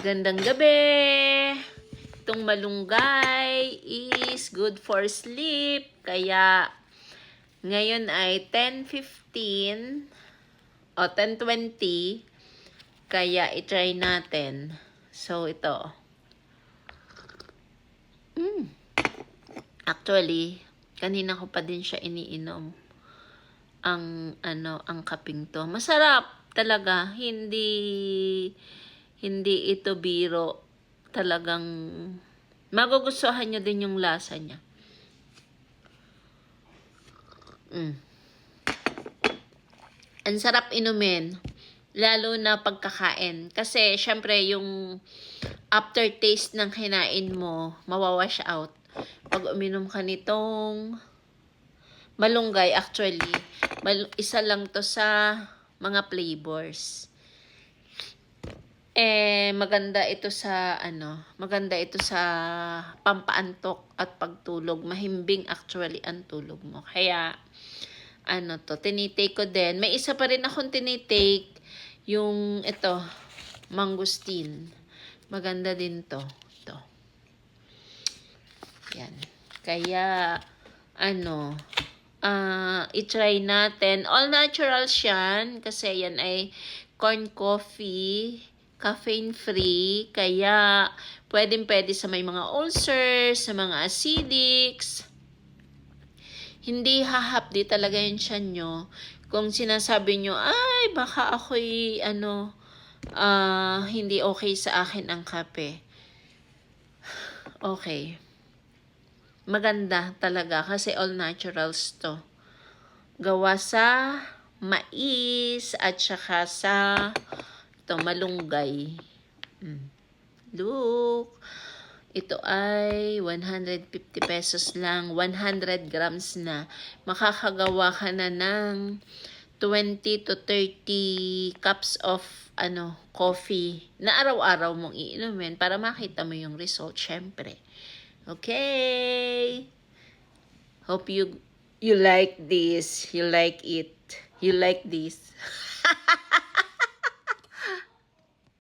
Magandang gabi! Itong malunggay is good for sleep. Kaya, ngayon ay 10:15 o 10:20. Kaya, itry natin. So, ito. Actually, kanina ko pa din siya iniinom. Ang kaping to. Masarap talaga. Hindi ito biro. Talagang magugustuhan nyo din yung lasa niya. Ang sarap inumin. Lalo na pagkakain. Kasi, syempre, yung aftertaste ng kinain mo, mawawash out. Pag uminom ka nitong malunggay, actually, isa lang to sa mga flavors. Maganda ito sa pampaantok at pagtulog. Mahimbing actually ang tulog mo. Kaya tinitake ko din. May isa pa rin akong tinitake, yung ito, mangosteen. Maganda din to. Ito. Yan. Kaya i-try natin. All natural yan kasi yan ay corn coffee, caffeine-free, kaya pwede sa may mga ulcers, sa mga acidics. Hindi hahapdi talaga yung tiyan nyo. Kung sinasabi nyo, ay, baka ako'y, hindi okay sa akin ang kape. Okay. Maganda talaga kasi all naturals to. Gawa sa mais at saka sa malunggay. Look. Ito ay 150 pesos lang. 100 grams na. Makakagawa ka na ng 20 to 30 cups of coffee na araw-araw mong iinumin para makita mo yung result, syempre. Okay. Hope you like this. You like it. You like this.